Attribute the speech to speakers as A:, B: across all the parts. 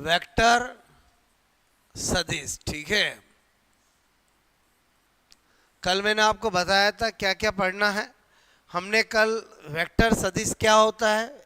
A: Vector सदिश। ठीक है, कल मैंने आपको बताया था क्या क्या पढ़ना है। हमने कल वेक्टर सदिश क्या होता है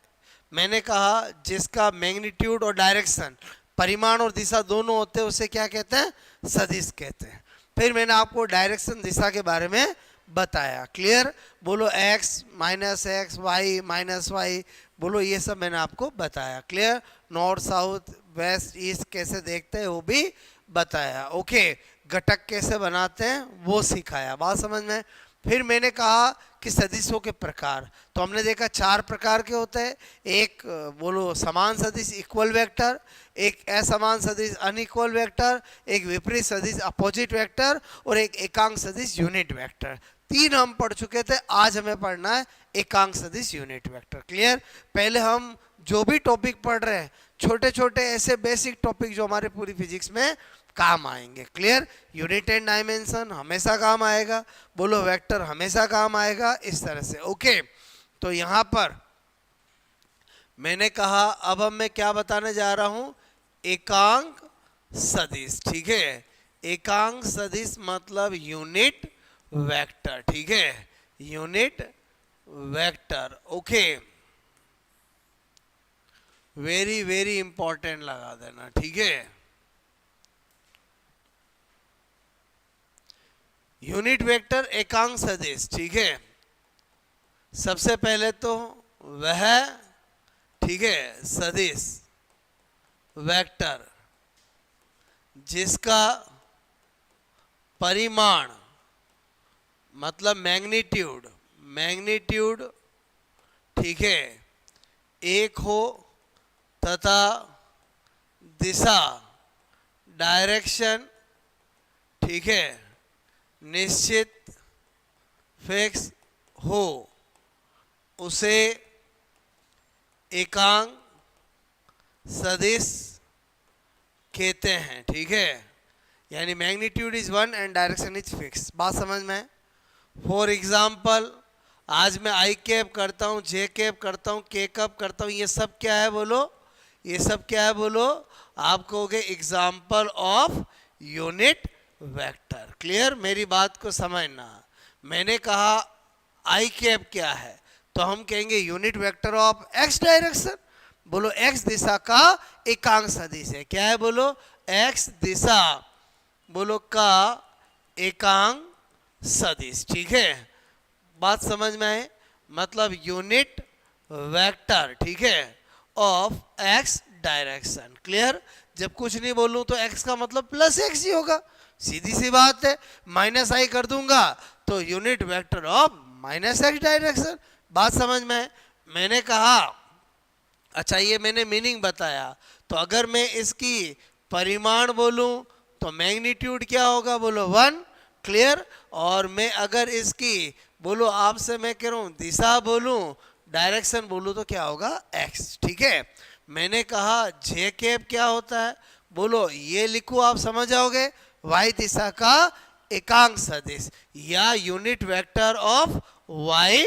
A: मैंने कहा, जिसका मैग्नीट्यूड और डायरेक्शन, परिमाण और दिशा दोनों होते हैं, उसे क्या कहते हैं, सदिश कहते हैं। फिर मैंने आपको डायरेक्शन दिशा के बारे में बताया। क्लियर? बोलो x minus x, Y minus Y, बोलो ये सब मैंने आपको बताया। Clear? North south west east कैसे देखते हैं वो भी बताया। ओके, घटक कैसे बनाते हैं वो सिखाया। बात समझ में? फिर मैंने कहा कि सदिशों के प्रकार, तो हमने देखा 4 प्रकार के होते हैं। एक बोलो समान सदिश इक्वल वेक्टर, एक असमान सदिश अनइक्वल वेक्टर, एक विपरीत सदिश अपोजिट वेक्टर, और एक एकांक सदिश यूनिट वेक्टर। 3 हम पढ़ चुके थे, आज हमें पढ़ना है एकांक सदिश यूनिट वेक्टर। क्लियर? पहले हम जो भी टॉपिक पढ़ रहे हैं, छोटे छोटे ऐसे बेसिक टॉपिक जो हमारे पूरी फिजिक्स में काम आएंगे। क्लियर? यूनिट एंड डायमेंशन हमेशा काम आएगा, बोलो वेक्टर हमेशा काम आएगा, इस तरह से। ओके, तो यहां पर मैंने कहा अब हम मैं क्या बताने जा रहा हूं, एकांक सदिश। ठीक है, एकांक सदिश मतलब यूनिट वेक्टर। ठीक है, unit vector. Okay, very very important लगा देना। ठीक है, यूनिट वेक्टर एकांक सदिश। ठीक है, सबसे पहले तो वह, ठीक है, सदिश वेक्टर जिसका परिमाण मतलब मैग्नीट्यूड, मैग्नीट्यूड, ठीक है, एक हो तथा दिशा डायरेक्शन, ठीक है, निश्चित फिक्स हो, उसे एकांक सदिश कहते हैं। ठीक है, यानी magnitude is 1 and direction is fix. बात समझ में? फॉर एग्जाम्पल, आज मैं आई कैप करता हूँ, जे कैप करता हूँ, के कैप करता हूँ, ये सब क्या है बोलो, ये सब क्या है बोलो, आप कहोगे example of unit vector. Clear? मेरी बात को समझना। मैंने कहा आई कैप क्या है, तो हम कहेंगे unit vector of x direction. बोलो एक्स दिशा का एकांक सदिश है। क्या है बोलो? एक्स दिशा, बोलो का एकांक सदिश। ठीक है, बात समझ में आए? मतलब यूनिट वेक्टर, ठीक है, ऑफ एक्स डायरेक्शन। क्लियर? जब कुछ नहीं बोलूं तो एक्स का मतलब प्लस एक्स ही होगा, सीधी सी बात है। माइनस आई कर दूंगा तो unit vector of minus x direction. बात समझ में है? मैंने कहा, अच्छा ये मैंने मीनिंग बताया, तो अगर मैं इसकी परिमाण बोलूं तो मैग्नीट्यूड क्या होगा बोलो 1। क्लियर? और मैं अगर इसकी बोलो आपसे मैं कह रहा हूं दिशा बोलूं, डायरेक्शन बोलूं, तो क्या होगा x। ठीक है, मैंने कहा जे कैप क्या होता है, बोलो ये लिखो आप समझ जाओगे, y दिशा का एकांक सदिश या unit vector of y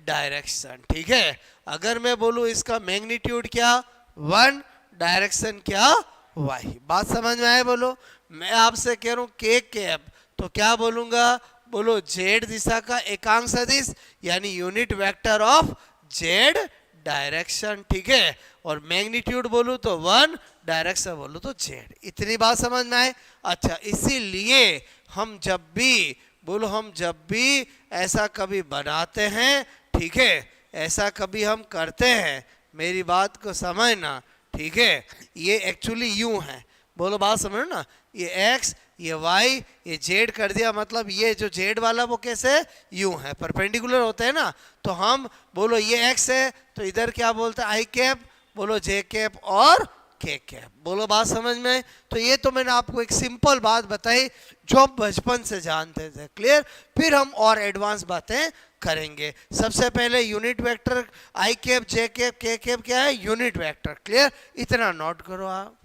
A: direction. ठीक है, अगर मैं बोलूं इसका मैग्नीट्यूड क्या 1, डायरेक्शन क्या y। बात समझ में आए? बोलो मैं आपसे कह रहा हूं के कैप, तो क्या बोलूंगा, बोलो z दिशा का एकांक सदिश यानी unit vector of z direction. ठीक है, और मैग्नीट्यूड बोलूं तो 1, डायरेक्शन बोलूं तो z। इतनी बात समझ में आए? अच्छा, इसीलिए हम जब भी बोलो, हम जब भी ऐसा कभी बनाते हैं, ठीक है, ऐसा कभी हम करते हैं, मेरी बात को समझना। ठीक है, ये एक्चुअली यूं है, बोलो बात समझो ना, ये x ये y ये z कर दिया, मतलब ये जो z वाला वो कैसे यूं है, परपेंडिकुलर होते हैं ना, तो हम बोलो ये x है तो इधर क्या बोलते हैं आई कैप, बोलो j कैप और के कैप। बोलो बात समझ में? तो ये तो मैंने आपको एक सिंपल बात बताई जो हम बचपन से जानते थे। क्लियर? फिर हम और एडवांस बातें करेंगे। सबसे पहले यूनिट वेक्टर आई कैप जे कैप के कैप क्या है, यूनिट वेक्टर। क्लियर? इतना नोट करो आप।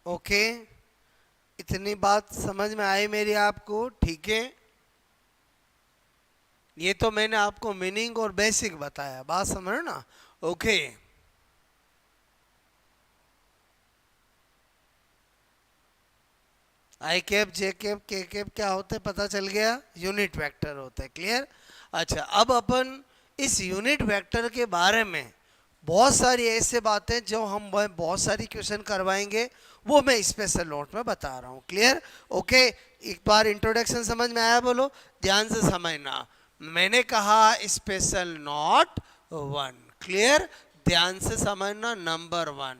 A: ओके, इतनी बात समझ में आई मेरी आपको? ठीक है, ये तो मैंने आपको मीनिंग और बेसिक बताया, बात समझ ना? ओके, आई कैप, जे कैप, के कैप क्या होते पता चल गया? यूनिट वेक्टर होते हैं। क्लियर? अच्छा, अब अपन इस यूनिट वेक्टर के बारे में बहुत सारी ऐसे बातें जो हम बहुत सारी क्वेश्चन करवाएंगे, वो मैं स्पेशल नोट में बता रहा हूँ। क्लियर? ओके, एक बार इंट्रोडक्शन समझ में आया? बोलो, ध्यान से समझना। मैंने कहा स्पेशल नोट वन। क्लियर? ध्यान से समझना। नंबर वन,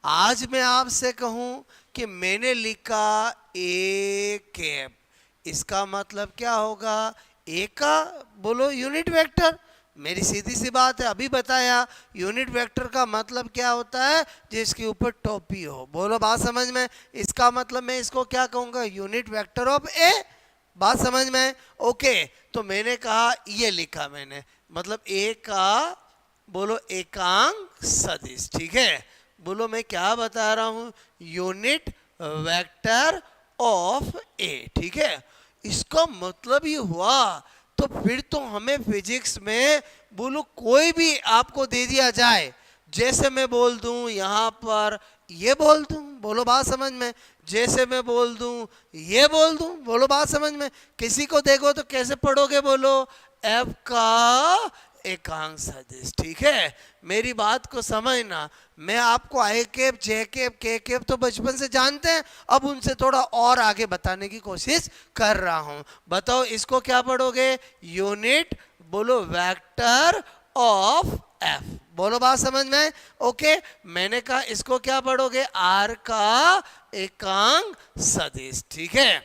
A: आज मैं आपसे कहूं कि मैंने लिखा ए कैप, इसका मतलब क्या होगा? ए का बोलो यूनिट वेक्टर। मेरी सीधी सी बात है, अभी बताया। यूनिट वेक्टर का मतलब क्या होता है? जिसके ऊपर टोपी हो। बोलो, बात समझ में? इसका मतलब मैं इसको क्या कहूंगा? यूनिट वेक्टर ऑफ ए। बात समझ में? ओके, तो मैंने कहा, ये लिखा मैंने, मतलब ए का बोलो एकांक सदिश। ठीक है? बोलो, मैं क्या बता रहा हूं? यूनिट वेक्टर ऑफ ए। ठीक है? इसका मतलब ये हुआ, तो फिर तो हमें फिजिक्स में बोलो कोई भी आपको दे दिया जाए, जैसे मैं बोल दूं यहां पर ये बोल दूं, बोलो बात समझ में? जैसे मैं बोल दूं ये बोल दूं, बोलो बात समझ में? किसी को देखो तो कैसे पढ़ोगे? बोलो, एफ का एकांक सदिश। ठीक है? मेरी बात को समझना। मैं आपको आई कैप, जे कैप, के कैप तो बचपन से जानते हैं, अब उनसे थोड़ा और आगे बताने की कोशिश कर रहा हूं। बताओ, इसको क्या पढ़ोगे? यूनिट बोलो वेक्टर ऑफ एफ। बोलो, बात समझ में? ओके, मैंने कहा इसको क्या पढ़ोगे? आर का एकांक सदिश। ठीक है?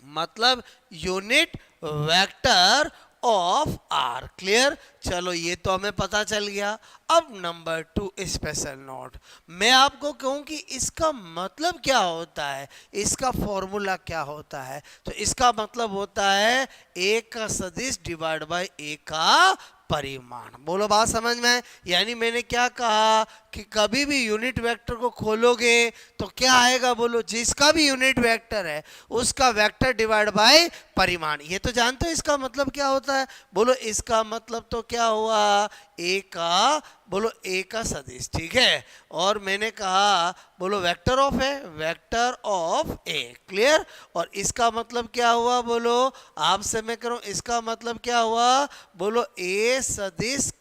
A: मतलब unit vector of R. Clear? चलो, ये तो हमें पता चल गया। अब नंबर टू, स्पेशल नोट। मैं आपको कहूं कि इसका मतलब क्या होता है, इसका फॉर्मूला क्या होता है, तो इसका मतलब होता है ए का सदिश डिवाइड बाय ए का परिमाण। बोलो, बात समझ में? यानी मैंने क्या कहा कि कभी भी यूनिट वेक्टर को खोलोगे तो क्या आएगा? बोलो, जिसका भी यूनिट वेक्टर है उसका वेक्टर डिवाइड बाय परिमाण। ये तो जानते हो इसका मतलब क्या होता है? बोलो, इसका मतलब तो क्या हुआ? ए का बोलो ए का सदिश। ठीक है? और मैंने कहा बोलो वेक्टर ऑफ है, वेक्टर ऑफ ए। क्लियर? और इसका मतलब क्या हुआ? बोलो, आपसे मैं करूं, इसका मतलब क्या हुआ? बोलो, ए सदिश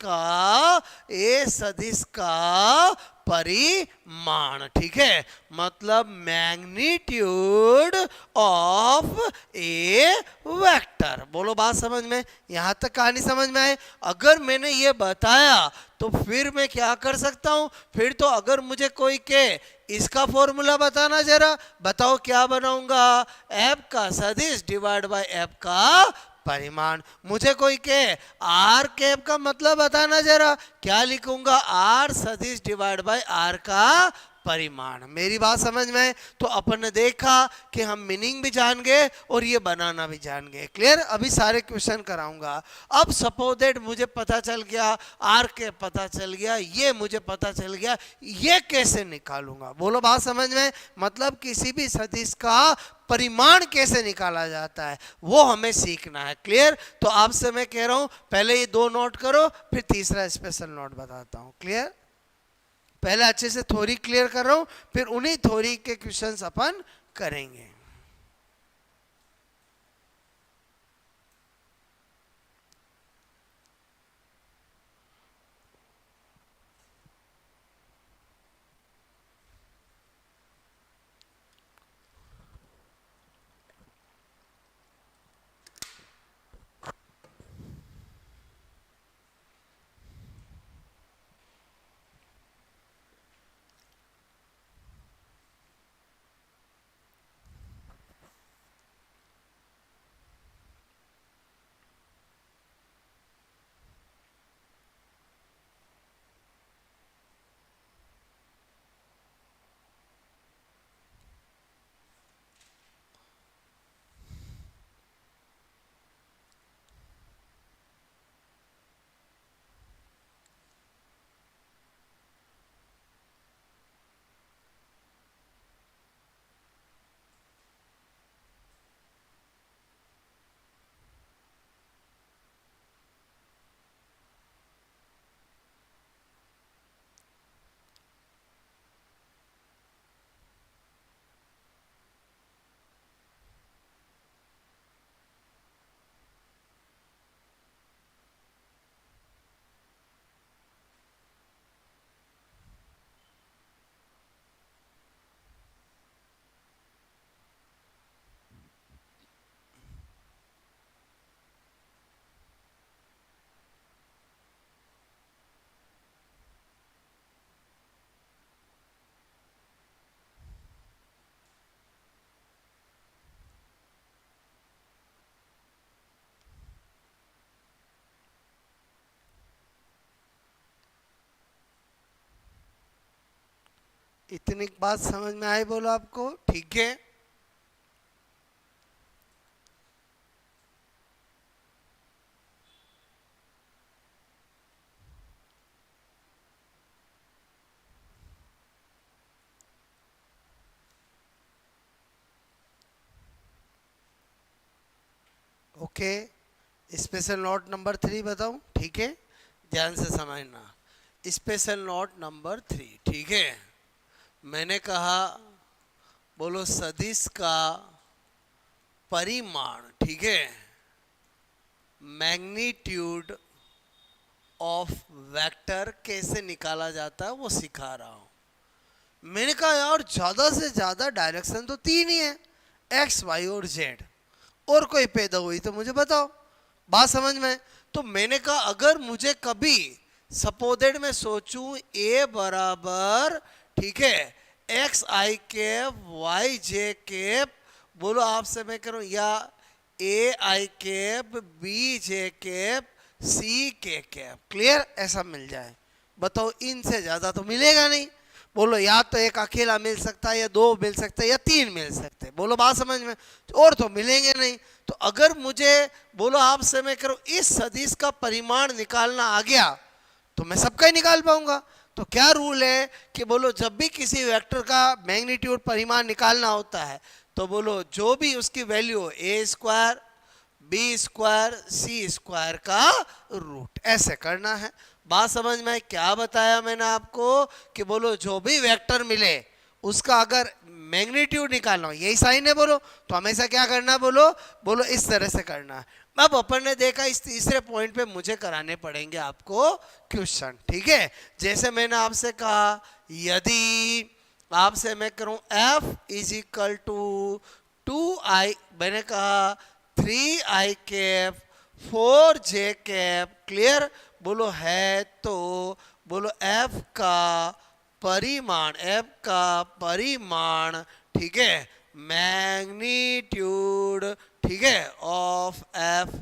A: का परिमाण। ठीक है? मतलब मैग्नीट्यूड ऑफ ए वेक्टर। बोलो, बात समझ में? यहां तक कहानी समझ में आए? अगर मैंने ये बताया तो फिर मैं क्या कर सकता हूं? फिर तो अगर मुझे कोई कहे इसका फॉर्मूला बताना, जरा बताओ क्या बनाऊंगा? एफ का सदिश डिवाइड बाय एफ का परिमाण। मुझे कोई कहे आर कैप का मतलब बताना, जरा क्या लिखूंगा? आर सदिश डिवाइड बाय आर का परिमाण। मेरी बात समझ में? तो अपन ने देखा कि हम मीनिंग भी जान गए और ये बनाना भी जान गए। क्लियर? अभी सारे क्वेश्चन कराऊंगा। अब सपोज दैट मुझे पता चल गया, आर के पता चल गया, ये मुझे पता चल गया, ये कैसे निकालूंगा? बोलो, बात समझ में? मतलब किसी भी सदिश का परिमाण कैसे निकाला जाता है वो हमें सीखना है। क्लियर? तो आपसे मैं कह रहा हूं, पहले ये दो नोट करो, फिर तीसरा स्पेशल नोट बताता हूं। क्लियर? पहले अच्छे से थ्योरी क्लियर कर रहा हूं, फिर उन्हीं थ्योरी के क्वेश्चंस अपन करेंगे। इतनी बात समझ में आई बोलो आपको? ठीक है, ओके। स्पेशल नोट नंबर 3 बताऊं? ठीक है, ध्यान से समझना। स्पेशल नोट नंबर 3, ठीक है। मैंने कहा बोलो सदिश का परिमाण, ठीक है, मैग्नीट्यूड ऑफ वेक्टर कैसे निकाला जाता है वो सिखा रहा हूं। मैंने कहा यार ज्यादा से ज्यादा डायरेक्शन तो 3 ही है, एक्स वाई और जेड, और कोई पैदा हुई तो मुझे बताओ। बात समझ में? तो मैंने कहा अगर मुझे कभी सपोजेड में सोचूं ए बराबर, ठीक है, X I cap Y J cap, बोलो आपसे मैं करूं, या A I cap B J cap C K cap, clear, ऐसा मिल जाए। बताओ इनसे ज्यादा तो मिलेगा नहीं। बोलो या तो एक अकेला मिल सकता है, या 2 मिल सकते हैं, या 3 मिल सकते हैं। बोलो बात समझ में? और तो मिलेंगे नहीं। तो अगर मुझे बोलो आपसे मैं करूं इस सदिश का परिमाण निकालना आ गया तो मैं सबका ही निकाल पाऊंगा। तो क्या रूल है कि बोलो जब भी किसी वेक्टर का मैग्नीट्यूड परिमाण निकालना होता है तो बोलो जो भी उसकी वैल्यू हो, ए स्क्वायर बी स्क्वायर सी स्क्वायर का रूट, ऐसे करना है। बात समझ में? क्या बताया मैंने आपको कि बोलो जो भी वेक्टर मिले उसका अगर मैग्नीट्यूड निकालना हो, यही साइन है बोलो, तो हमेशा क्या करना है बोलो, बोलो इस तरह से करना है। अब अपन ने देखा इस तीसरे पॉइंट पे मुझे कराने पड़ेंगे आपको क्वेश्चन, ठीक है। जैसे मैंने आपसे कहा यदि आपसे मैं करूं f is equal to 2i, मैंने कहा 3i cap 4j cap, clear, बोलो है तो बोलो f का परिमाण, f का परिमाण, ठीक है, मैग्नीट्यूड, ठीक है, ऑफ f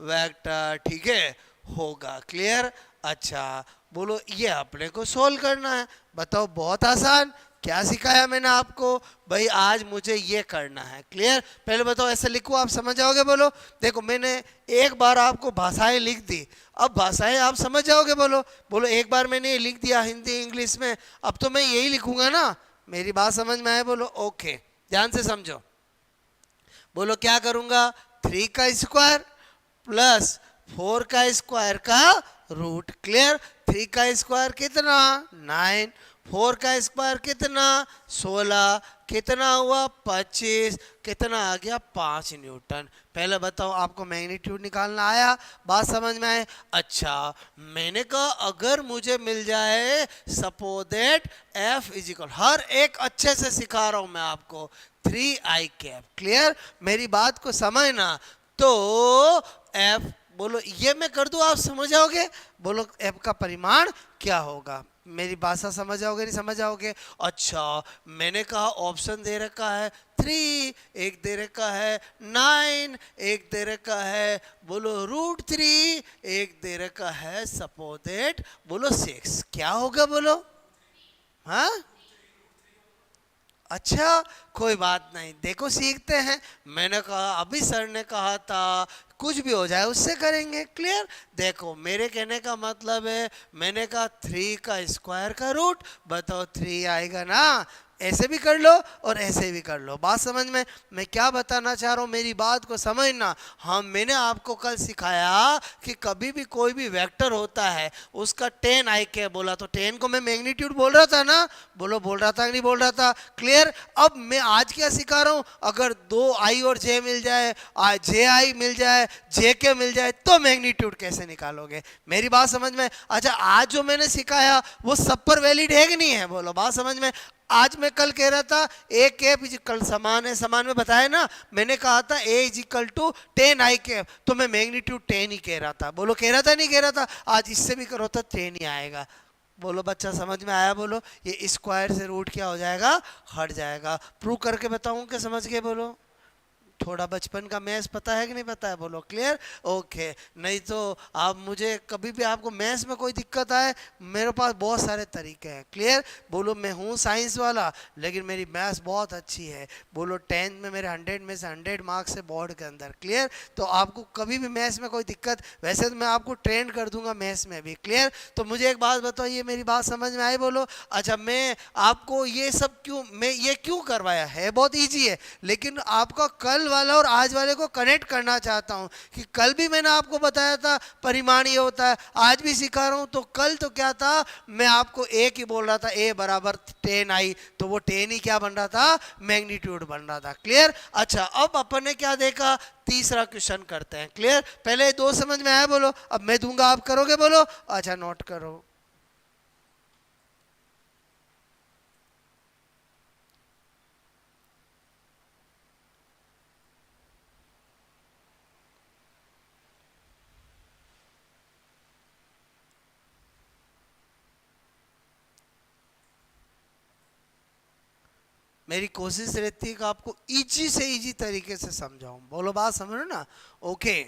A: वेक्टर, ठीक है, होगा, क्लियर। अच्छा बोलो ये अपने को सोल्व करना है। बताओ बहुत आसान, क्या सिखाया मैंने आपको? भाई आज मुझे ये करना है, क्लियर। पहले बताओ ऐसे लिखो, आप समझ जाओगे। बोलो देखो मैंने एक बार आपको भाषाएं लिख दी, अब भाषाएं आप समझ जाओगे। बोलो बोलो एक बार मैंने ये लिख दिया हिंदी इंग्लिश में, अब तो मैं यही लिखूंगा ना। मेरी बात समझ में आए? बोलो ओके, ध्यान से समझो। बोलो क्या करूंगा, 3 का स्क्वायर प्लस 4 का स्क्वायर का रूट, क्लियर। 3 का स्क्वायर कितना 9, 4 का स्क्वायर कितना 16, कितना हुआ 25, कितना आ गया 5 न्यूटन। पहले बताओ आपको मैग्नीट्यूड निकालना आया? बात समझ में आए? अच्छा मैंने कहा अगर मुझे मिल जाए suppose that f is equal, हर एक अच्छे से सिखा रहा हूं मैं आपको, 3i कैप, क्लियर, मेरी बात को समझना। तो f बोलो ये मैं कर दूं आप समझ जाओगे। बोलो f का परिमाण क्या होगा, मेरी भाषा समझ जाओगे नहीं समझ जाओगे? अच्छा मैंने कहा ऑप्शन दे रखा है 3, एक दे रखा है 9, एक दे रखा है बोलो √3, एक दे रखा है सपोज दैट बोलो 6, क्या होगा बोलो? हाँ अच्छा कोई बात नहीं, देखो सीखते हैं। मैंने कहा अभी सर ने कहा था कुछ भी हो जाए उससे करेंगे, क्लियर। देखो मेरे कहने का मतलब है, मैंने कहा 3 का स्क्वायर का रूट, बताओ 3 आएगा ना। ऐसे भी कर लो और ऐसे भी कर लो, बात समझ में? मैं क्या बताना चाह रहा हूँ मेरी बात को समझना। हाँ मैंने आपको कल सिखाया कि कभी भी कोई भी वेक्टर होता है उसका 10 आई के बोला, तो 10 को मैं मैग्नीट्यूड बोल रहा था ना। बोलो बोल रहा था कि नहीं बोल रहा था? क्लियर। अब मैं आज क्या सिखा रहा हूँ, अगर 2 आई और जे मिल जाए, जे आई मिल जाए, जे के मिल जाए, तो मैग्नीट्यूड कैसे निकालोगे, मेरी बात समझ में? अच्छा आज जो मैंने सिखाया वो सब पर वैलिड है कि नहीं है? बोलो बात समझ में? आज मैं कल कह रहा था ए कैप इज इक्वल, समान है, समान में बताया ना। मैंने कहा था A is equal to 10 I cap, तो मैं मैग्नीट्यूड 10 ही कह रहा था। बोलो कह रहा था नहीं कह रहा था? आज इससे भी करो तो 10 ही आएगा। बोलो बच्चा समझ में आया? बोलो ये स्क्वायर से रूट क्या हो जाएगा, हट जाएगा। प्रूव करके बताऊं कि समझ गए? बोलो थोड़ा बचपन का मैथ्स पता है कि नहीं पता है, बोलो क्लियर। ओके, नहीं तो आप मुझे कभी भी आपको मैथ्स में कोई दिक्कत आए, मेरे पास बहुत सारे तरीके हैं। क्लियर, बोलो मैं हूँ साइंस वाला लेकिन मेरी मैथ्स बहुत अच्छी है, बोलो 10th में मेरे 100 में से 100 मार्क्स है बोर्ड के अंदर। क्लियर, तो आपको कभी भी मैथ्स में कोई दिक्कत, वैसे तो मैं आपको ट्रेन कर दूंगा मैथ्स में भी। क्लियर, तो मुझे एक बात बताइए, मेरी बात समझ में आई, बोलो। अच्छा, मैं आपको ये सब क्यों, मैं ये क्यों करवाया है, बहुत ईजी है, लेकिन आपका कल वाला और आज वाले को कनेक्ट करना चाहता हूं कि कल भी मैंने आपको बताया था परिमाण ये होता है, आज भी सिखा रहा हूं। तो कल तो क्या था, मैं आपको ए की बोल रहा था, ए बराबर 10 आई, तो वो 10 ही क्या बन रहा था, मैग्नीट्यूड बन रहा था। क्लियर, अच्छा अब अपन ने क्या देखा, तीसरा क्वेश्चन करते हैं। क्लियर, पहले दो समझ में आया, बोलो। अब मैं दूंगा, आप करोगे, बोलो। अच्छा नोट करो। मेरी कोशिश रहती है कि आपको इजी से इजी तरीके से समझाऊं, बोलो बात समझ रहे हो ना। ओके,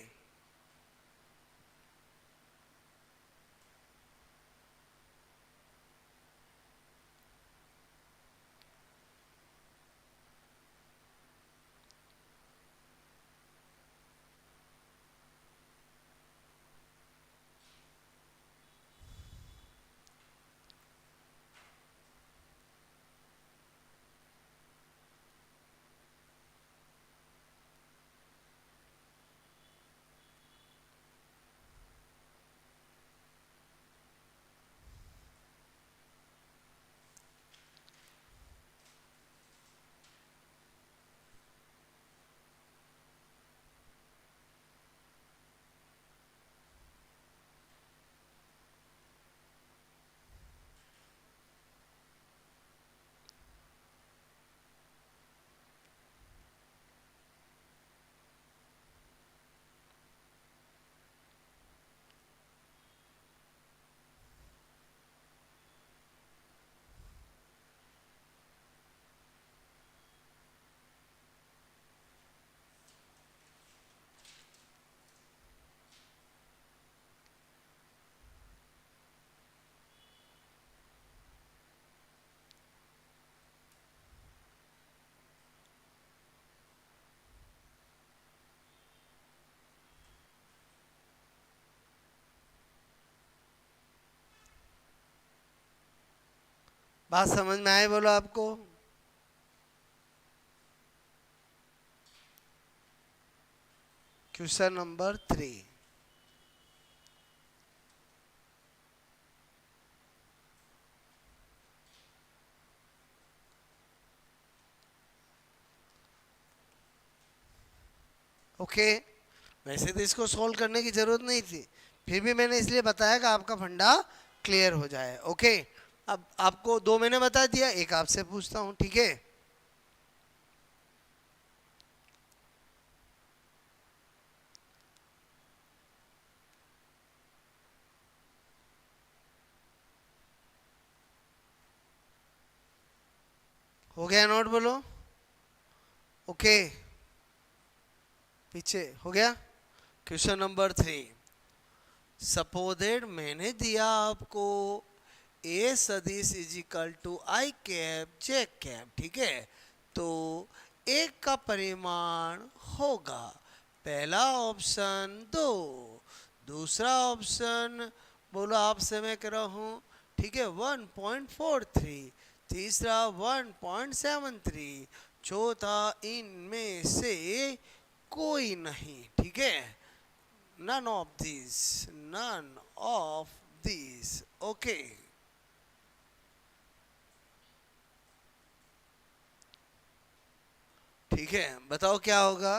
A: बात समझ में आए, बोलो आपको। Question number 3, okay. वैसे तो इसको सोल्व करने की जरूरत नहीं थी, फिर भी मैंने इसलिए बताया कि आपका फंडा क्लियर हो जाए। ओके, अब आपको दो मैंने बता दिया, एक आपसे पूछता हूं, ठीक है। हो गया नोट, बोलो। ओके, पीछे हो गया। क्वेश्चन नंबर 3, सपोजेड मैंने दिया आपको ए सदिश is equal to I cap J cap, ठीक है। तो एक का परिमाण होगा, पहला ऑप्शन 2, दूसरा ऑप्शन, बोलो आपसे मैं कह रहा हूँ, ठीक है, 1.43, तीसरा 1.73, चौथा इनमें से कोई नहीं, ठीक है। none of these, none of these, okay। ठीक है, बताओ क्या होगा।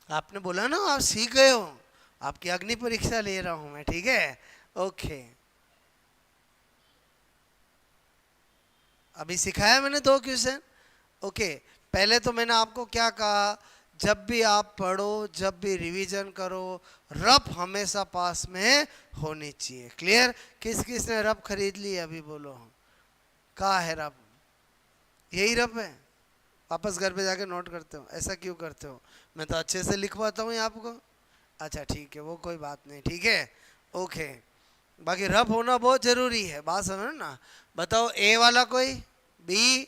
A: आपने बोला ना आप सीख गए हो, आपकी अग्नि परीक्षा ले रहा हूं मैं, ठीक है। ओके, अभी सिखाया मैंने दो क्वेश्चन। ओके, पहले तो मैंने आपको क्या कहा, जब भी आप पढ़ो, जब भी रिवीजन करो, रफ हमेशा पास में होनी चाहिए। क्लियर, किस किस ने रफ खरीद ली अभी, बोलो। कहाँ है रफ, यही रफ है। वापस घर पे जाके नोट करते हो? ऐसा क्यों करते हो? मैं तो अच्छे से लिखवाता हूँ आपको। अच्छा ठीक है, वो कोई बात नहीं, ठीक है, ओके। बाकी रफ होना बहुत जरूरी है, बात समझो ना। बताओ ए वाला कोई, बी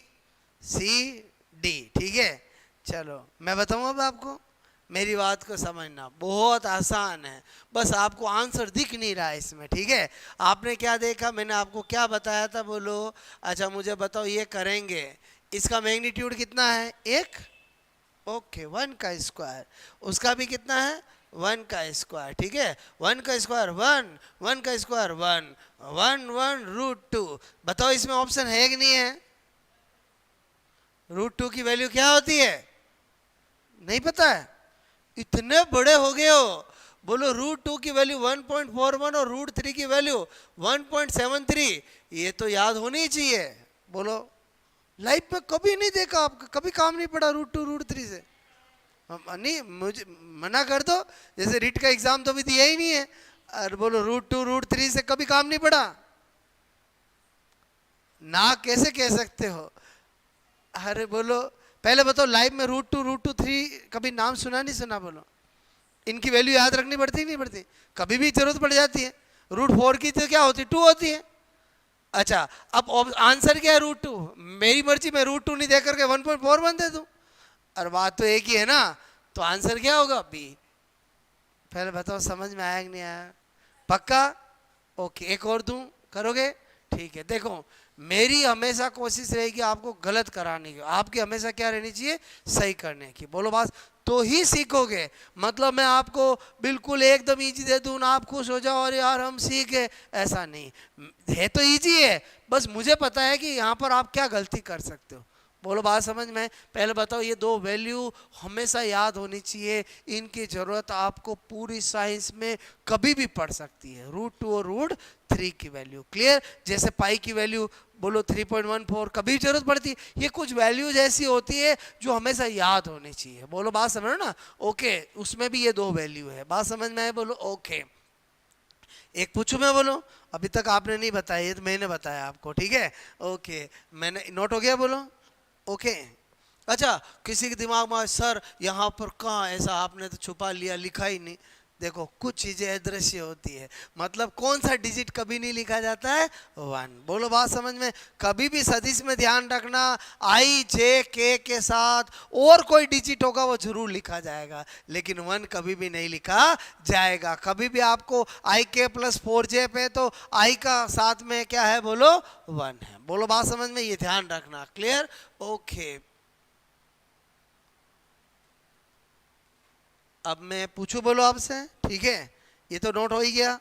A: सी डी, ठीक है। चलो मैं बताऊँ अब आपको, मेरी बात को समझना, बहुत आसान है, बस आपको आंसर दिख नहीं रहा है इसमें, ठीक है। आपने क्या देखा, मैंने आपको क्या बताया था, बोलो। अच्छा मुझे बताओ, ये करेंगे, इसका मैग्नीट्यूड कितना है? एक, ओके, 1 का स्क्वायर। उसका भी कितना है? 1 का स्क्वायर, ठीक है। 1 का स्क्वायर 1, 1 का स्क्वायर 1, 1 1 √2। बताओ इसमें ऑप्शन है कि नहीं है? √2 की वैल्यू क्या होती है? नहीं पता है? इतने बड़े हो गए हो, बोलो √2 की वैल्यू 1.41 और √3 की वैल्यू 1.73, ये तो याद होनी चाहिए। बोलो, लाइफ में कभी नहीं देखा आपका, कभी काम नहीं पड़ा √2 √3 से? नहीं, मुझे मना कर दो, जैसे रीट का एग्जाम तो अभी दिया ही नहीं है, और बोलो √2 √3 से कभी काम नहीं पड़ा ना, कैसे कह सकते हो? अरे बोलो, पहले बताओ, लाइफ में √2 √2 3 कभी नाम सुना नहीं सुना? बोलो, इनकी वैल्यू याद रखनी पड़ती नहीं पड़ती? कभी भी जरूरत पड़ जाती है। √4 की तो क्या होती है? 2 होती है। अच्छा, अब आंसर क्या है? √2। मेरी मर्जी, मैं √2 नहीं दे करके 1.41 दे दूं, और बात तो एक ही है ना, तो आंसर क्या होगा? बी। पहले बताओ समझ में आया कि नहीं आया? पक्का? ओके, एक और दूं, करोगे? ठीक है। देखो, मेरी हमेशा कोशिश रहेगी आपको गलत कराने की, आपकी हमेशा क्या रहनी चाहिए? सही करने की। बोलो बस, तो ही सीखोगे। मतलब मैं आपको बिल्कुल एकदम इजी दे दूं ना, आप खुश हो जाओ और यार हम सीखे, ऐसा नहीं है। तो इजी है, बस मुझे पता है कि यहाँ पर आप क्या गलती कर सकते हो। बोलो बात समझ में? पहले बताओ, ये दो वैल्यू हमेशा याद होनी चाहिए, इनकी ज़रूरत आपको पूरी साइंस में कभी भी पड़ सकती है। √2 और √3 की वैल्यू क्लियर? जैसे पाई की वैल्यू बोलो 3.14, कभी जरूरत पड़ती, ये कुछ वैल्यूज ऐसी होती है जो हमेशा याद होनी चाहिए। बोलो बात समझ ना? ओके, उसमें भी ये दो वैल्यू है, बात समझ में आए? बोलो ओके। एक पूछूं मैं? बोलो, अभी तक आपने नहीं बताया, ये तो मैंने बताया आपको, ठीक है, ओके। मैंने नोट हो गया? बोलो ओके। अच्छा, किसी के दिमाग में सर यहाँ पर कहाँ ऐसा आपने तो छुपा लिया, लिखा ही नहीं। देखो, कुछ चीजें अदृश्य होती है, मतलब कौन सा डिजिट कभी नहीं लिखा जाता है? 1। बोलो बात समझ में? कभी भी सदिश में ध्यान रखना, आई जे के साथ और कोई डिजिट होगा वो जरूर लिखा जाएगा, लेकिन 1 कभी भी नहीं लिखा जाएगा। कभी भी आपको आई के प्लस 4j पे, तो आई का साथ में क्या है? बोलो 1 है। बोलो बात समझ में? ये ध्यान रखना, क्लियर? ओके। अब मैं पूछूं बोलो आपसे, ठीक है? ये तो नोट हो ही गया,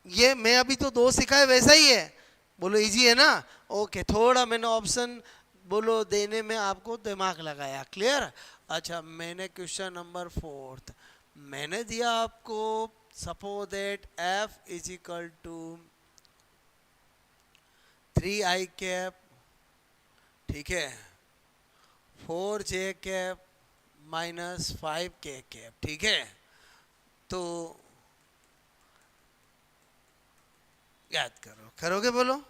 A: ये मैं अभी तो 2 सिखाए वैसा ही है। बोलो इजी है ना? ओके, थोड़ा मैंने ऑप्शन बोलो देने में आपको दिमाग लगाया, क्लियर? अच्छा, मैंने क्वेश्चन नंबर 4 मैंने दिया आपको, suppose that f is equal to 3i cap, ठीक है, 4j cap minus 5k cap, ठीक है। तो याद करो, करोगे? बोलो,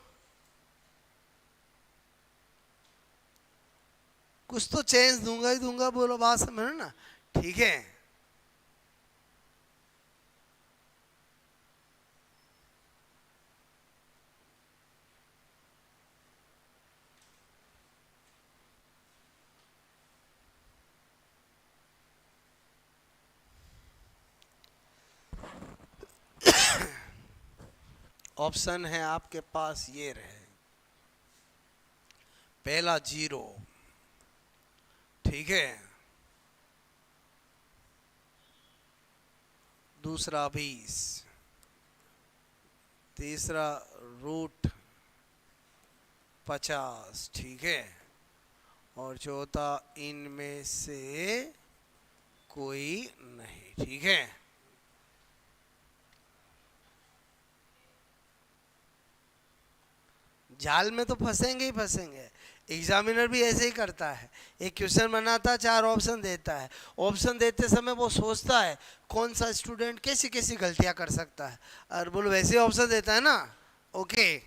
A: कुछ तो चेंज दूंगा ही दूंगा, बोलो बात समझो ना, ठीक है। ऑप्शन है आपके पास, ये रहे, पहला 0, ठीक है, दूसरा 20, तीसरा √50, ठीक है, और चौथा इनमें से कोई नहीं, ठीक है। जाल में तो फंसेंगे ही फंसेंगे, एग्जामिनर भी ऐसे ही करता है। एक क्वेश्चन बनाता है, 4 ऑप्शन देता है, ऑप्शन देते समय वो सोचता है कौन सा स्टूडेंट कैसी कैसी गलतियां कर सकता है, और बोलो वैसे ऑप्शन देता है ना। Okay,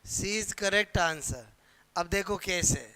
A: C is correct answer. अब देखो कैसे,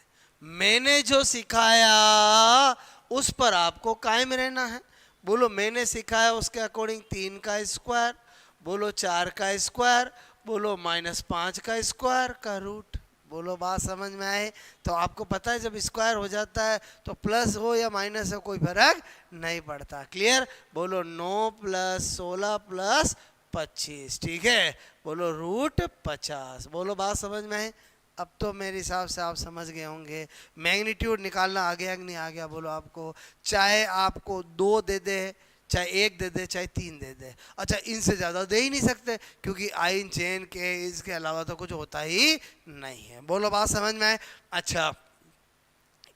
A: मैंने जो सिखाया उस पर आपको कायम रहना है। बोलो मैंने सिखाया उसके अकॉर्डिंग 3 का स्क्वायर, बोलो 4 का स्क्वायर, बोलो -5 का स्क्वायर का रूट। बोलो बात समझ में आए? तो आपको पता है जब स्क्वायर हो जाता है तो प्लस हो या माइनस हो कोई फर्क नहीं पड़ता। क्लियर? बोलो 9 + 16 + 25, ठीक है। बोलो √50। बोलो बात समझ में आए? अब तो मेरे हिसाब से आप समझ गए होंगे। मैग्नीट्यूड निकालना आ गया कि नहीं आ गया? बोलो आपको, चाहे आपको 2 दे दे, चाहे 1 दे दे, चाहे 3 दे दे। अच्छा इनसे ज़्यादा दे ही नहीं सकते क्योंकि आइन चेन के इसके अलावा तो कुछ होता ही नहीं है। बोलो बात समझ में आए? अच्छा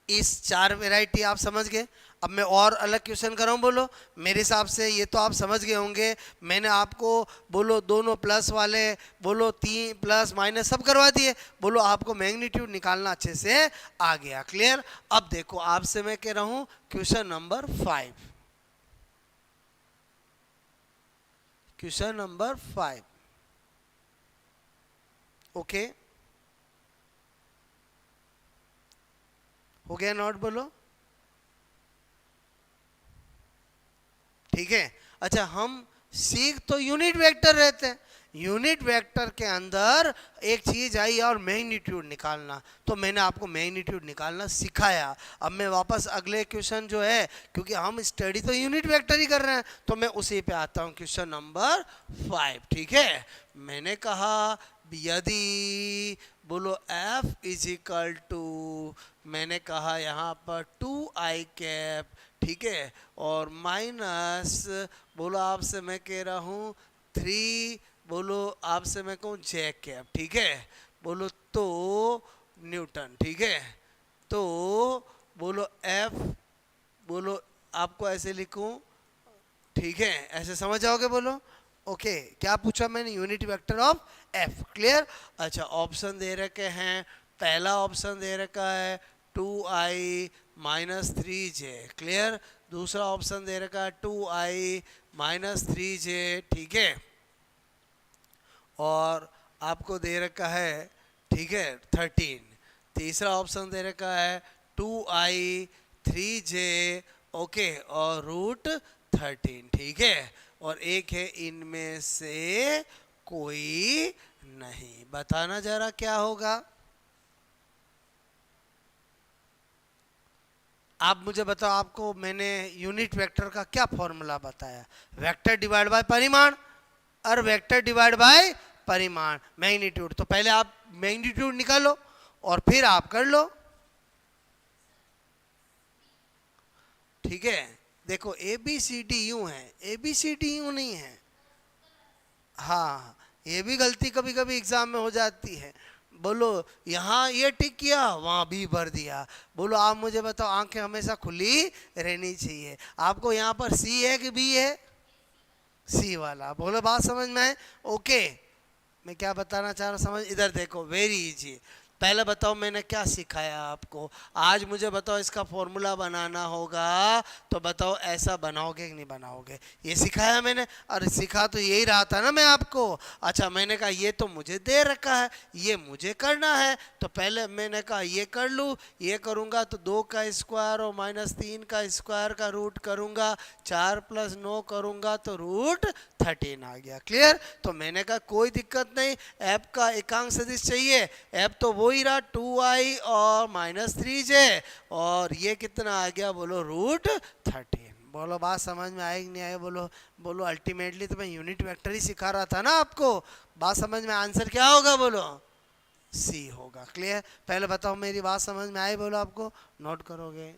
A: इस 4 वैरायटी आप समझ गए। अब मैं और अलग क्वेश्चन कर रहा हूँ। बोलो मेरे हिसाब से ये तो आप समझ गए होंगे। मैंने आपको बोलो दोनों प्लस वाले, बोलो 3 प्लस माइनस सब करवा दिए। बोलो आपको मैग्नीट्यूड निकालना अच्छे से आ गया। क्लियर? अब देखो आपसे मैं कह रहा हूँ question number 5। Question number 5। Okay हो गया नोट? बोलो ठीक है। अच्छा हम सीख तो यूनिट वेक्टर रहते हैं, यूनिट वेक्टर के अंदर एक चीज आई और मैग्नीट्यूड निकालना, तो मैंने आपको मैग्नीट्यूड निकालना सिखाया। अब मैं वापस अगले क्वेश्चन जो है, क्योंकि हम स्टडी तो यूनिट वेक्टर ही कर रहे हैं, तो मैं उसी पे आता हूँ क्वेश्चन नंबर 5। ठीक है, मैंने कहा यदि बोलो f इज इक्वल टू, मैंने कहा यहाँ पर 2i कैप, ठीक है, और माइनस बोलो आपसे मैं कह रहा हूँ 3, बोलो आपसे मैं कहूँ जे कैप, ठीक है, बोलो तो न्यूटन, ठीक है। तो बोलो एफ, बोलो आपको ऐसे लिखूं, ठीक है, ऐसे समझ जाओगे? बोलो ओके। क्या पूछा मैंने? Unit vector of F. Clear? अच्छा ऑप्शन दे रखे हैं। पहला ऑप्शन दे रखा है 2i -3j। क्लियर? दूसरा ऑप्शन दे रखा है 2i -3j, ठीक है, और आपको दे रखा है, ठीक है, 13। तीसरा ऑप्शन दे रखा है 2i 3j, ओके, और √13, ठीक है, और एक है इनमें से कोई नहीं। बताना जरा क्या होगा? आप मुझे बताओ, आपको मैंने यूनिट वेक्टर का क्या फॉर्मूला बताया? वेक्टर डिवाइड बाय परिमाण और वेक्टर डिवाइड बाय परिमाण मैग्नीट्यूड। तो पहले आप मैग्नीट्यूड निकालो और फिर आप कर लो, ठीक है। देखो A B C D U है, A B C D U नहीं है। हाँ ये भी गलती कभी कभी एग्जाम में हो जाती है। बोलो यहाँ ये टिक किया, वहाँ बी भर दिया। बोलो आप मुझे बताओ, आंखें हमेशा खुली रहनी चाहिए। आपको यहाँ पर सी है कि बी है? सी वाला। बोलो बात समझ में है? ओके, मैं क्या बताना चाह रहा हूँ समझ? इधर देखो, वेरी इजी। पहले बताओ मैंने क्या सिखाया आपको? आज मुझे बताओ इसका फॉर्मूला बनाना होगा, तो बताओ ऐसा बनाओगे कि नहीं बनाओगे? ये सिखाया मैंने, और सिखा तो यही रहा था ना मैं आपको। अच्छा मैंने कहा ये तो मुझे दे रखा है, ये मुझे करना है, तो पहले मैंने कहा ये कर लूँ। ये करूँगा तो 2 का स्क्वायर और -3 का स्क्वायर का रूट करूँगा, 4 + 9 करूँगा तो √13 आ गया। क्लियर? तो मैंने कहा कोई दिक्कत नहीं, ऐप का एकांक सदिश चाहिए, ऐप तो वो ही रहा 2i और -3j, और ये कितना आ गया? बोलो √13। बोलो बात समझ में आए कि नहीं आए? बोलो बोलो अल्टीमेटली तो मैं यूनिट वेक्टर ही सिखा रहा था ना आपको। बात समझ में, आंसर क्या होगा? बोलो सी होगा। क्लियर? पहले बताओ मेरी बात समझ में आई? बोलो आपको नोट करोगे?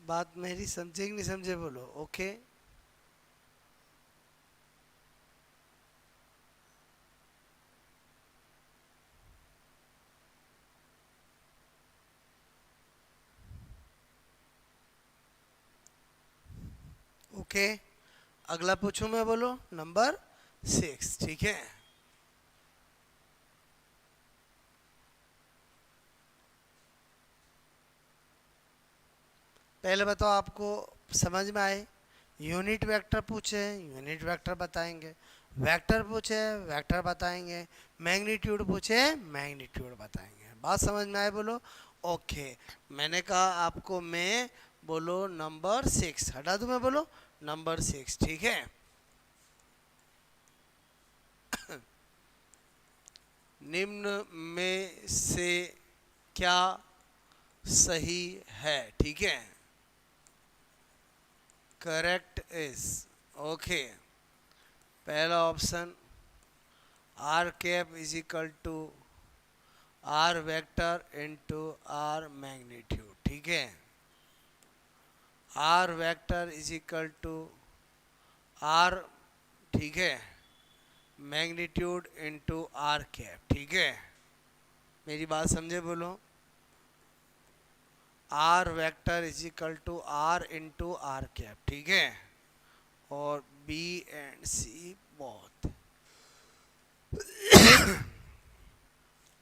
A: बात मेरी समझे कि नहीं समझे बोलो। Okay, okay. अगला पूछूं मैं, बोलो नंबर 6, ठीक है। पहले बताओ आपको समझ में आए। यूनिट वेक्टर पूछे, यूनिट वेक्टर बताएंगे। वेक्टर पूछे, वेक्टर बताएंगे। मैग्नीट्यूड पूछे, मैग्नीट्यूड बताएंगे। बात समझ में आए बोलो। ओके, मैंने कहा आपको मैं, बोलो नंबर 6 हटा दूं मैं, बोलो नंबर 6, ठीक है। निम्न में से क्या सही है, ठीक है। Correct is, okay. पहला option, R cap is equal to R vector into R magnitude, ठीक है। R vector is equal to R, ठीक है, मैग्नीट्यूड इंटू आर कैप, ठीक है। मेरी बात समझे बोलो। R vector is equal to R into R cap, ठीक है। और बी एंड सी बोथ।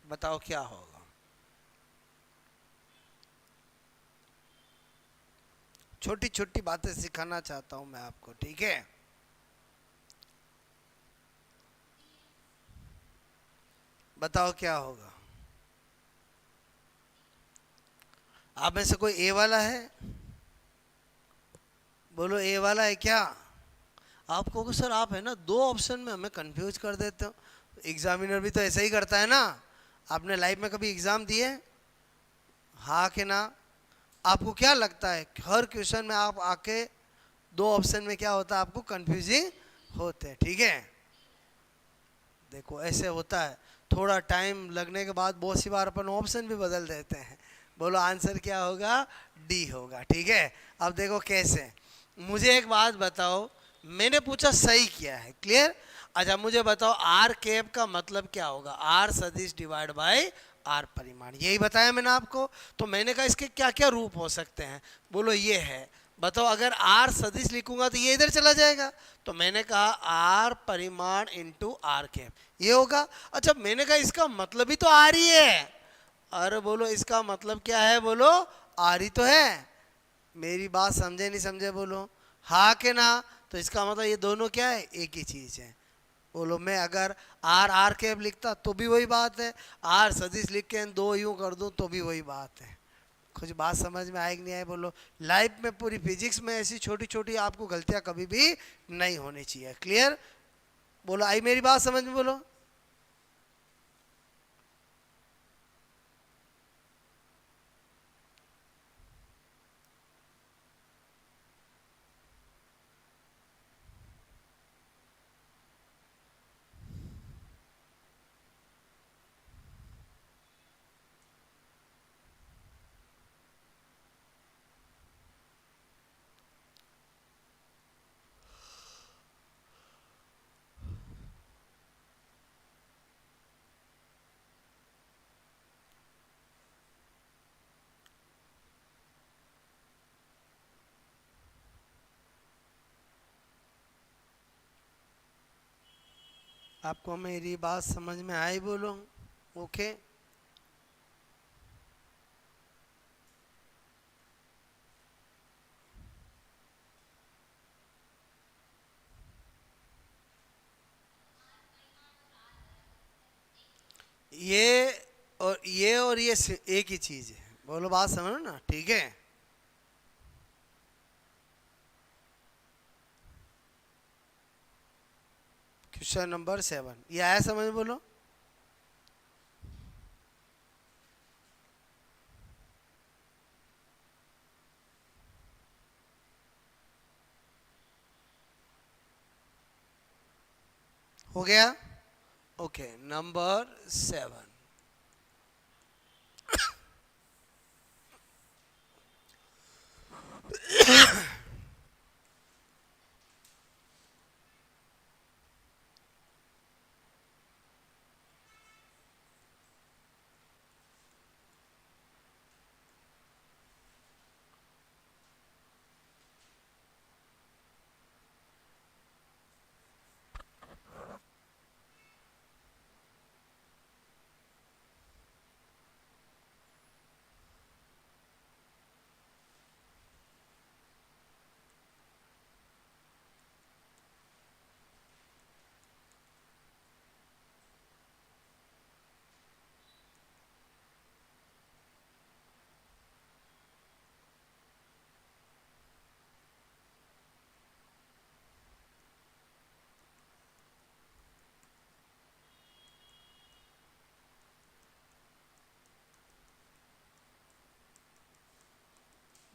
A: बताओ क्या होगा। छोटी छोटी बातें सिखाना चाहता हूं मैं आपको, ठीक है। बताओ क्या होगा। आप में से कोई ए वाला है? बोलो ए वाला है क्या? आप कहोगे सर आप है ना, दो ऑप्शन में हमें कंफ्यूज कर देते हो। एग्जामिनर भी तो ऐसा ही करता है ना। आपने लाइफ में कभी एग्जाम दिए? हाँ कि ना? आपको क्या लगता है हर क्वेश्चन में आप आके दो ऑप्शन में क्या होता है, आपको कंफ्यूजिंग होते हैं, ठीक है। देखो ऐसे होता है, थोड़ा टाइम लगने के बाद बहुत सी बार अपन ऑप्शन भी बदल देते हैं। बोलो आंसर क्या होगा? डी होगा, ठीक है। अब देखो कैसे। मुझे एक बात बताओ, मैंने पूछा सही किया है, क्लियर। अच्छा मुझे बताओ आर कैप का मतलब क्या होगा? आर सदिश डिवाइड बाय आर परिमाण, यही बताया मैंने आपको। तो मैंने कहा इसके क्या क्या रूप हो सकते हैं, बोलो ये है। बताओ अगर आर सदिश लिखूंगा तो ये इधर चला जाएगा, तो मैंने कहा आर परिमाण इंटू आर कैप, ये होगा। अच्छा मैंने कहा इसका मतलब ही तो आर ही है। अरे बोलो इसका मतलब क्या है, बोलो आर ही तो है। मेरी बात समझे नहीं समझे बोलो, हाँ के ना? तो इसका मतलब ये दोनों क्या है, एक ही चीज है। बोलो मैं अगर आर आर कैप लिखता तो भी वही बात है, आर सदिश लिख के दो यूं कर दूं तो भी वही बात है। कुछ बात समझ में आए कि नहीं आए बोलो। लाइफ में पूरी फिजिक्स में ऐसी छोटी छोटी आपको गलतियां कभी भी नहीं होनी चाहिए, क्लियर। बोलो आई मेरी बात समझ में बोलो। आपको मेरी बात समझ में आई बोलो। ओके, ये और ये एक ही चीज है, बोलो बात समझो ना, ठीक है। क्वेश्चन नंबर 7 ये आया समझ में बोलो। हो गया। ओके नंबर 7,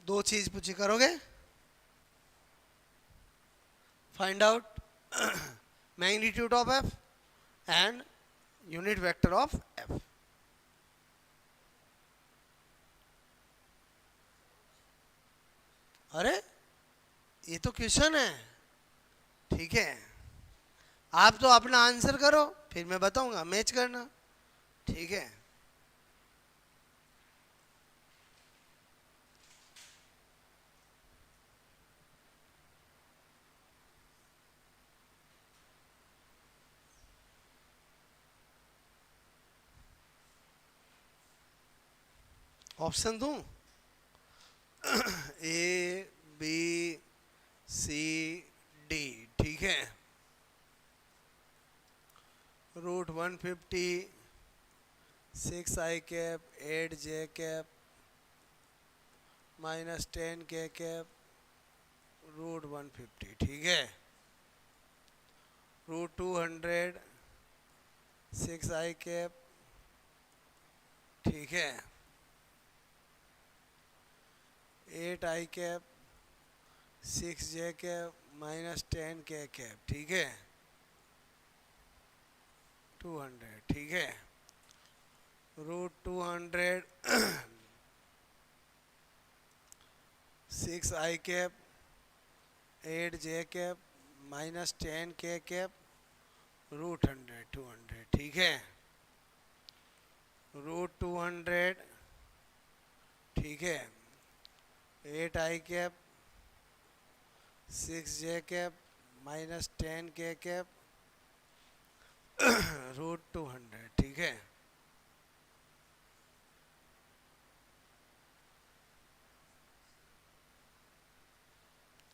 A: दो चीज पूछी करोगे, find out magnitude of F and unit vector of F. अरे ये तो क्वेश्चन है, ठीक है, आप तो अपना आंसर करो, फिर मैं बताऊंगा मैच करना, ठीक है। ऑप्शन दूं? ए बी सी डी, ठीक है। Root 150, 6i cap, 8j cap, -10k cap, root 150, ठीक है। रूट 200, 6i कैप, ठीक है। 8i cap, 6j cap, -10k cap, ठीक है। 200, ठीक है। Root 200, 6i cap, 8j cap, -10k cap, root 100, 200, ठीक है। रूट 200, ठीक है। 8i cap, 6j cap, -10k cap, root 200, ठीक है।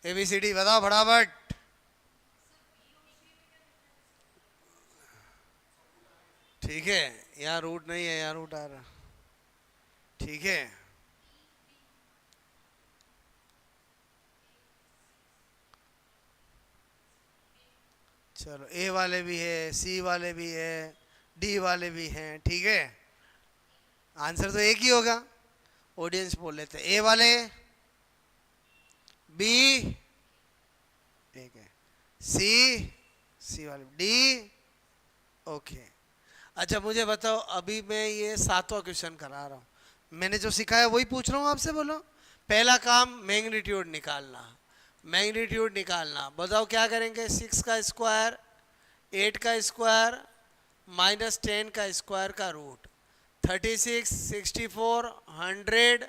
A: ABCD बताओ फटाफट। ठीक है, यहाँ रूट नहीं है, यहाँ रूट आ रहा, ठीक है। चलो ए वाले भी है, सी वाले भी है, डी वाले भी हैं, ठीक है। आंसर तो एक ही होगा, ऑडियंस बोल लेते ए वाले, बी एक है, सी वाले, डी, ओके। अच्छा मुझे बताओ, अभी मैं ये 7वां क्वेश्चन करा रहा हूँ, मैंने जो सिखाया वही पूछ रहा हूँ आपसे, बोलो। पहला काम मैग्नीट्यूड निकालना, मैग्नीट्यूड निकालना, बताओ क्या करेंगे। 6 का स्क्वायर, 8 का स्क्वायर, -10 का स्क्वायर का रूट, 36, 64, 100,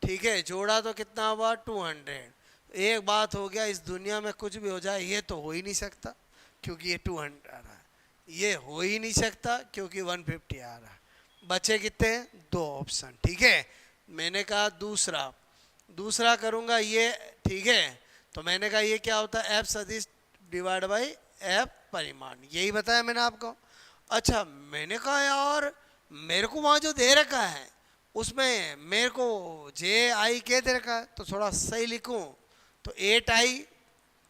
A: ठीक है। जोड़ा तो कितना हुआ, 200। एक बात हो गया, इस दुनिया में कुछ भी हो जाए ये तो हो ही नहीं सकता क्योंकि ये 200 आ रहा है, ये हो ही नहीं सकता क्योंकि 150 आ रहा है। बचे कितने, दो ऑप्शन, ठीक है। मैंने कहा दूसरा करूंगा ये, ठीक है। तो मैंने कहा ये क्या होता है, एफ सदिश डिवाइड बाई एफ परिमाण, यही बताया मैंने आपको। अच्छा मैंने कहा यार मेरे को वहाँ जो दे रखा है उसमें मेरे को जे आई क्या दे रखा है, तो थोड़ा सही लिखूं तो 8i,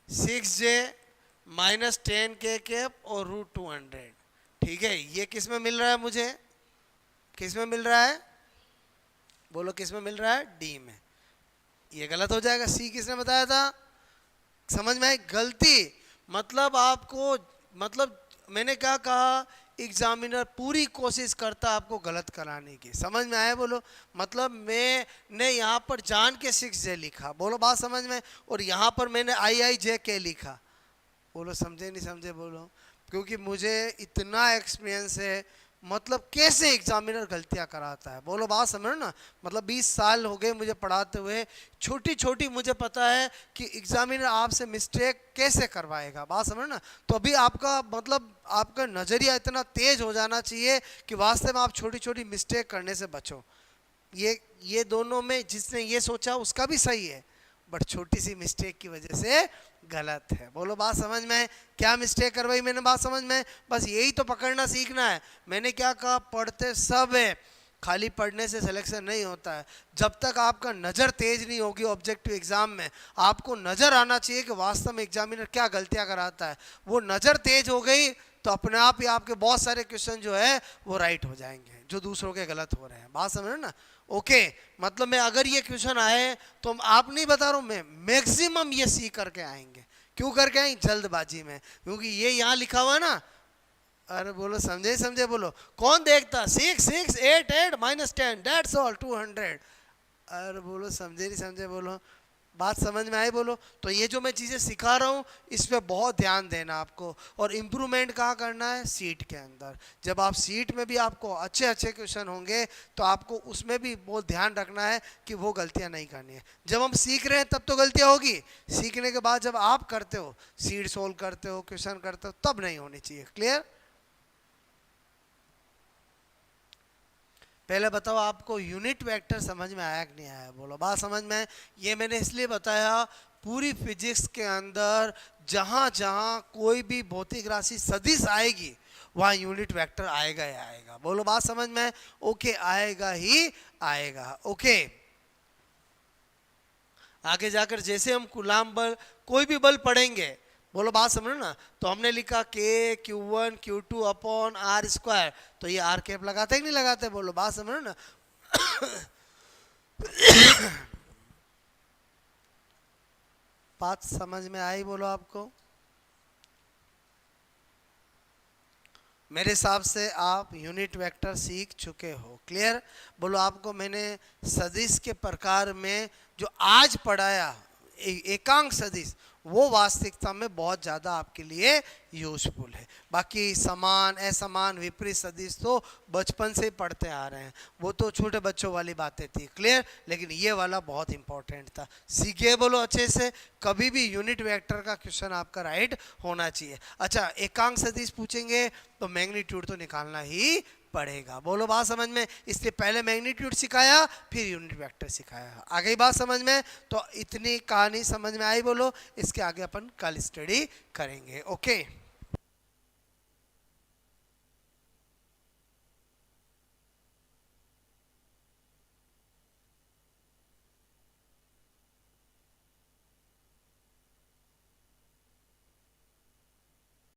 A: 6j, -10k कैप और रूट 200, ठीक है। ये किस में मिल रहा है मुझे, किस में मिल रहा है, बोलो किस में मिल रहा है, डी में। ये गलत हो जाएगा, सी किसने बताया था, समझ में आई गलती, मतलब आपको, मतलब मैंने क्या कहा एग्जामिनर पूरी कोशिश करता है आपको गलत कराने की। समझ में आया बोलो? मतलब मैंने यहाँ पर जान के 6J लिखा, बोलो बात समझ में, और यहाँ पर मैंने IIJK लिखा, बोलो समझे नहीं समझे बोलो? क्योंकि मुझे इतना एक्सपीरियंस है, मतलब कैसे एग्जामिनर गलतियां कराता है, बोलो बात समझ ना। मतलब 20 साल हो गए मुझे पढ़ाते हुए, छोटी छोटी मुझे पता है कि एग्जामिनर आपसे मिस्टेक कैसे करवाएगा, बात समझ ना। तो अभी आपका मतलब आपका नज़रिया इतना तेज हो जाना चाहिए कि वास्तव में आप छोटी छोटी मिस्टेक करने से बचो। ये दोनों में जिसने ये सोचा उसका भी सही है, बट छोटी सी मिस्टेक की वजह से गलत है, बोलो बात समझ में? क्या मिस्टेक करवाई मैंने, बात समझ में? बस यही तो पकड़ना सीखना है। मैंने क्या कहा, पढ़ते सब है, खाली पढ़ने से सिलेक्शन नहीं होता है। जब तक आपका नज़र तेज नहीं होगी ऑब्जेक्टिव एग्जाम में, आपको नज़र आना चाहिए कि वास्तव में एग्जामिनर क्या गलतियां कराता है। वो नज़र तेज हो गई तो अपने आप ही आपके बहुत सारे क्वेश्चन जो है वो राइट हो जाएंगे जो दूसरों के गलत हो रहे हैं, बात समझ ना। ओके मतलब मैं अगर ये क्वेश्चन आए तो आप नहीं बता रहा हूँ, मैं मैक्सिमम ये सी करके आएंगे। क्यों करके आएंगे? जल्दबाजी में, क्योंकि ये यहाँ लिखा हुआ ना। अरे बोलो समझे समझे बोलो? कौन देखता 6 6 8 8 -10 दैट्स ऑल 200। अरे बोलो समझे नहीं समझे बोलो? बात समझ में आई बोलो? तो ये जो मैं चीज़ें सिखा रहा हूँ इस पर बहुत ध्यान देना आपको। और इम्प्रूवमेंट कहाँ करना है? सीट के अंदर। जब आप सीट में भी आपको अच्छे अच्छे क्वेश्चन होंगे तो आपको उसमें भी बहुत ध्यान रखना है कि वो गलतियाँ नहीं करनी है। जब हम सीख रहे हैं तब तो गलतियाँ होगी, सीखने के बाद जब आप करते हो, सीट सोल्व करते हो, क्वेश्चन करते हो, तब नहीं होनी चाहिए। क्लियर? पहले बताओ आपको यूनिट वेक्टर समझ में आया कि नहीं आया, बोलो बात समझ में? ये मैंने इसलिए बताया, पूरी फिजिक्स के अंदर जहाँ जहाँ कोई भी भौतिक राशि सदिश आएगी वहाँ यूनिट वेक्टर आएगा ही आएगा, बोलो बात समझ में? ओके आएगा ही आएगा। ओके आगे जाकर जैसे हम कूलाम बल, कोई भी बल पढ़ेंगे, बोलो बात समझो ना, तो हमने लिखा K Q1 Q2 upon R square, तो ये R कैप लगाते कि नहीं लगाते, बोलो बात समझो ना। बात समझ में आई बोलो आपको? मेरे हिसाब से आप यूनिट वेक्टर सीख चुके हो। क्लियर? बोलो आपको मैंने सदिश के प्रकार में जो आज पढ़ाया एकांक सदिश, वो वास्तविकता में बहुत ज़्यादा आपके लिए यूजफुल है। बाकी समान असमान विपरीत सदिश तो बचपन से ही पढ़ते आ रहे हैं, वो तो छोटे बच्चों वाली बातें थी। क्लियर? लेकिन ये वाला बहुत इंपॉर्टेंट था, सीखिए बोलो अच्छे से। कभी भी यूनिट वेक्टर का क्वेश्चन आपका राइट होना चाहिए। अच्छा एकांक सदिश पूछेंगे तो मैग्नीट्यूड तो निकालना ही पड़ेगा, बोलो बात समझ में? इसलिए पहले मैग्नीट्यूड सिखाया फिर यूनिट वेक्टर सिखाया। आ गई बात समझ में? तो इतनी कहानी समझ में आई बोलो? इसके आगे अपन कल स्टडी करेंगे। ओके